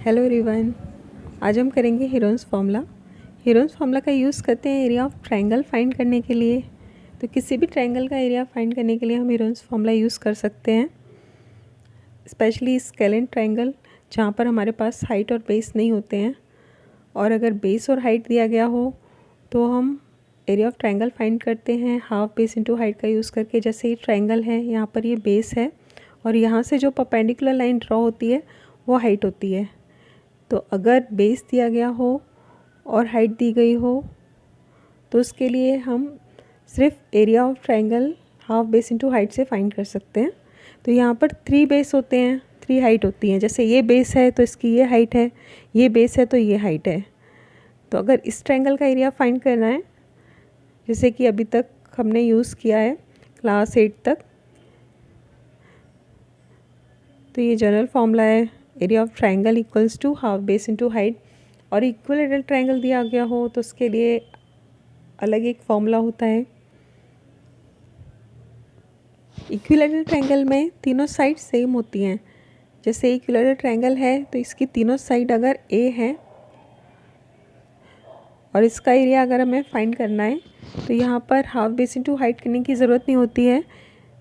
Hello everyone. आज हम करेंगे हीरोन्स फार्मूला। हीरोन्स फार्मूला का यूज़ करते हैं एरिया ऑफ ट्रायंगल फाइंड करने के लिए। तो किसी भी ट्रायंगल का एरिया फाइंड करने के लिए हम हीरोन्स फार्मूला यूज़ कर सकते हैं, स्पेशली स्केलेन ट्रायंगल जहाँ पर हमारे पास हाइट और बेस नहीं होते हैं। और अगर बेस और हाइट दिया गया हो तो हम एरिया ऑफ ट्रायंगल फाइंड करते हैं हाफ बेस इंटू हाइट का यूज़ करके। जैसे ये ट्रायंगल है, यहाँ पर ये बेस है और यहाँ से जो परपेंडिकुलर लाइन ड्रॉ होती है वो हाइट होती है। तो अगर बेस दिया गया हो और हाइट दी गई हो तो उसके लिए हम सिर्फ area of triangle half base into height से फाइंड कर सकते हैं। तो यहाँ पर 3 बेस होते हैं, 3 हाइट होती हैं। जैसे ये बेस है तो इसकी ये हाइट है, ये बेस है तो ये हाइट है। तो अगर इस ट्रायंगल का एरिया फाइंड करना है, जैसे कि अभी तक हमने यूज़ किया है क्लास 8 तक, तो ये जनरल फॉर्मूला है area of triangle equals to half base into height. और इक्विलेटरल ट्रायंगल दिया गया हो तो उसके लिए अलग एक फॉर्मूला होता है। इक्विलेटरल ट्रायंगल में तीनों साइड सेम होती हैं। जैसे इक्विलेटरल ट्रायंगल है तो इसकी तीनों साइड अगर ए है और इसका एरिया अगर हमें फाइंड करना है तो यहाँ पर हाफ बेस इंटू हाइट करने की ज़रूरत नहीं होती है।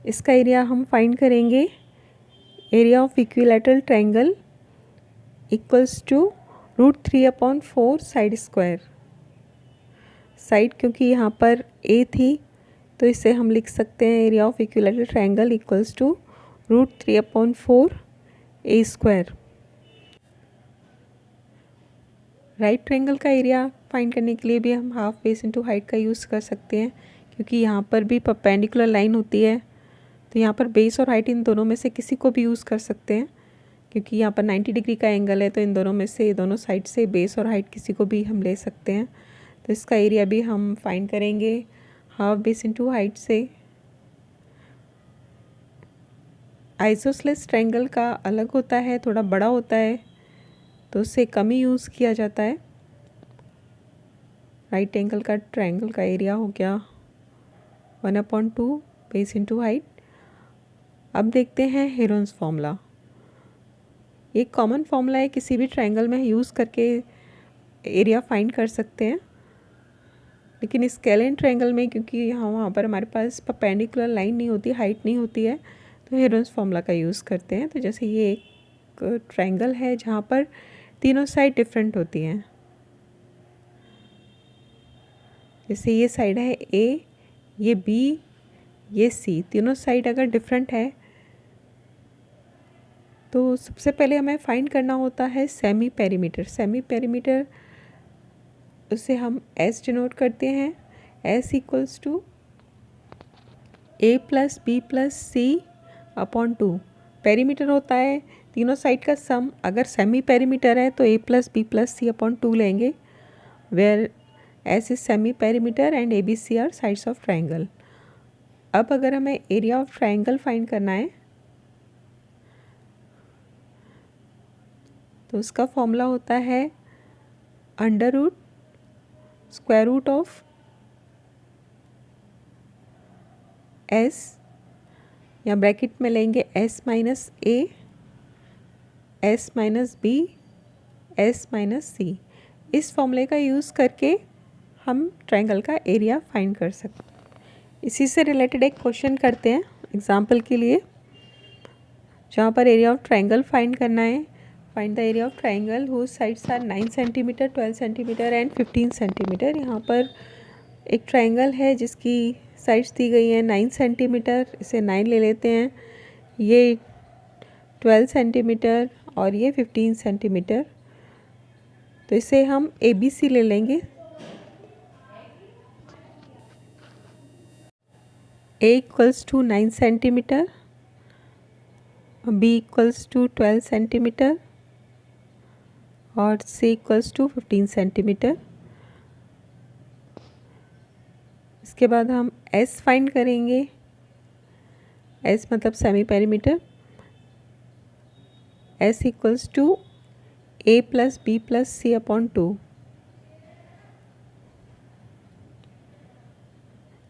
इसका एरिया हम फाइंड करेंगे area of equilateral triangle equals to √3/4 side square. Side क्योंकि यहाँ पर ए थी तो इसे हम लिख सकते हैं area of equilateral triangle equals to √3/4 A square. Right triangle का एरिया फाइंड करने के लिए भी हम हाफ बेस इंटू हाइट का यूज़ कर सकते हैं, क्योंकि यहाँ पर भी परपेंडिकुलर लाइन होती है। तो यहाँ पर बेस और हाइट इन दोनों में से किसी को भी यूज़ कर सकते हैं, क्योंकि यहाँ पर 90 डिग्री का एंगल है। तो इन दोनों में से, दोनों साइड से बेस और हाइट किसी को भी हम ले सकते हैं। तो इसका एरिया भी हम फाइंड करेंगे हाफ बेस इंटू हाइट से। आइसोसेलेस ट्रायंगल का अलग होता है, थोड़ा बड़ा होता है, तो उससे कम ही यूज़ किया जाता है। राइट एंगल का ट्रायंगल का एरिया हो गया 1/2 बेस इंटू हाइट। अब देखते हैं हीरोन्स फार्मूला। एक कॉमन फार्मूला है, किसी भी ट्रायंगल में यूज़ करके एरिया फाइंड कर सकते हैं। लेकिन स्केलेन ट्रायंगल में क्योंकि यहाँ वहाँ पर हमारे पास परपेंडिकुलर लाइन नहीं होती, हाइट नहीं होती है, तो हीरोन्स फार्मूला का यूज़ करते हैं। तो जैसे ये एक ट्रायंगल है जहाँ पर तीनों साइड डिफरेंट होती हैं। जैसे ये साइड है ए, ये बी, ये सी, तीनों साइड अगर डिफरेंट है तो सबसे पहले हमें फाइंड करना होता है सेमी पेरीमीटर। सेमी पेरीमीटर उसे हम एस डिनोट करते हैं, S equals to a+b+c/2। Perimeter होता है तीनों साइड का सम। अगर सेमी पेरीमीटर है तो a+b+c/2 लेंगे, where S is semi perimeter and A B C are sides of triangle. अब अगर हमें एरिया ऑफ ट्रायंगल फाइंड करना है तो उसका फॉर्मूला होता है √√ऑफ एस, या ब्रैकेट में लेंगे s minus A, s minus B, s minus C. इस फॉर्मूले का यूज़ करके हम ट्रायंगल का एरिया फाइंड कर सकते हैं। इसी से रिलेटेड एक क्वेश्चन करते हैं एग्जांपल के लिए, जहाँ पर एरिया ऑफ ट्रायंगल फाइंड करना है। Find the area of triangle whose sides are 9 centimetre, 12 centimetre and 15 centimetre. यहाँ पर एक ट्रायंगल है जिसकी साइड्स दी गई हैं 9 सेंटीमीटर, इसे 9 ले लेते हैं। ये 12 सेंटीमीटर और ये 15 सेंटीमीटर, तो इसे हम ए बी सी ले लेंगे। A equals to 9 centimetre, B equals to 12 centimetre और सी इक्वल्स टू 15 सेंटीमीटर। इसके बाद हम एस फाइंड करेंगे। एस मतलब semi perimeter. S equals to a+b+c/2।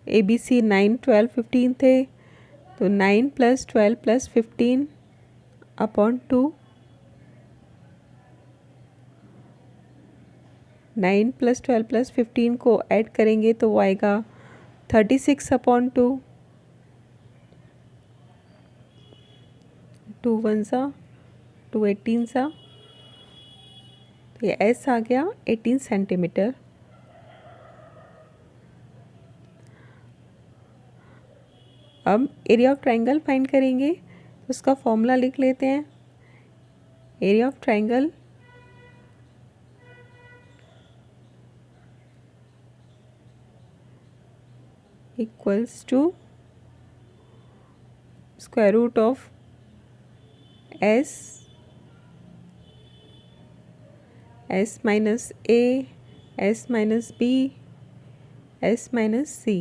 A B C 9, 12, 15 थे, तो 9 + 12 + 15/2 9 + 12 + 15 को ऐड करेंगे तो वो आएगा 36/2। 2 1 सा 2 18 सा, तो ये एस आ गया 18 सेंटीमीटर। अब एरिया ऑफ ट्रायंगल फाइंड करेंगे, तो उसका फॉर्मूला लिख लेते हैं। Area of triangle equals to square root of S minus A, S minus B, S minus C.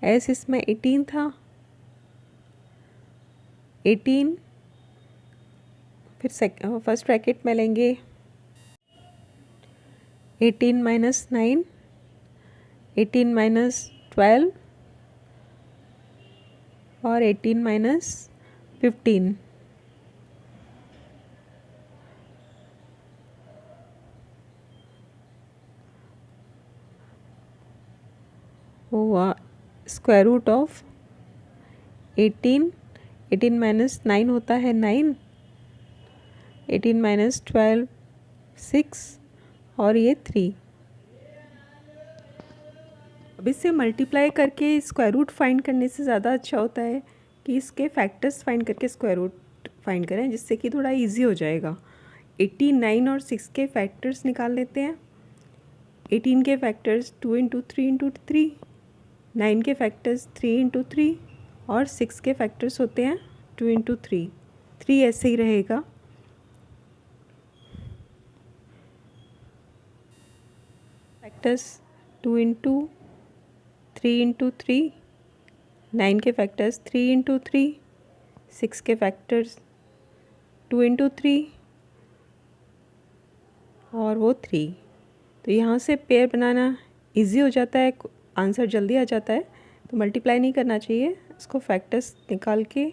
S इसमें 18 था, 18 फिर फर्स्ट ब्रैकेट में लेंगे 18 - 9, 18 - 12 और 18 - 15। हुआ स्क्वायर रूट ऑफ 18 - 9 होता है 9, 18 - 12 6 और ये 3। अब इससे मल्टीप्लाई करके स्क्वायर रूट फाइंड करने से ज़्यादा अच्छा होता है कि इसके फैक्टर्स फाइंड करके स्क्वायर रूट फाइंड करें, जिससे कि थोड़ा इजी हो जाएगा। 18, 9 और 6 के फैक्टर्स निकाल लेते हैं। 18 के फैक्टर्स 2 × 3 × 3, 9 के फैक्टर्स 3 × 3 और 6 के फैक्टर्स होते हैं 2 × 3। 3 ऐसे ही रहेगा। फैक्टर्स 2 × 3 × 3, 9 के फैक्टर्स 3 × 3, 6 के फैक्टर्स 2 × 3 और वो 3। तो यहाँ से पेयर बनाना इजी हो जाता है, आंसर जल्दी आ जाता है। तो मल्टीप्लाई नहीं करना चाहिए, इसको फैक्टर्स निकाल के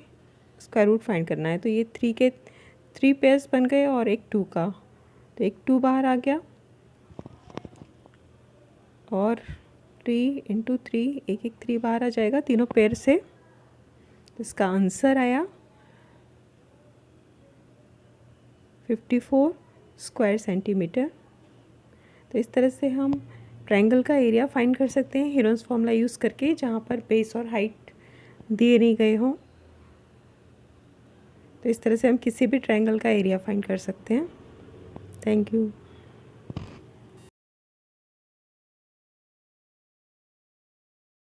स्क्वायर रूट फाइंड करना है। तो ये 3 के 3 पेयर्स बन गए और एक 2 का, तो एक 2 बाहर आ गया और 3 × 3 एक 3 बाहर आ जाएगा तीनों पेयर से। इसका आंसर आया 54 स्क्वायर सेंटीमीटर। तो इस तरह से हम ट्रायंगल का एरिया फाइंड कर सकते हैं हीरोन्स फॉर्मूला यूज़ करके, जहाँ पर बेस और हाइट दिए नहीं गए हों। तो इस तरह से हम किसी भी ट्रायंगल का एरिया फाइंड कर सकते हैं। Thank you.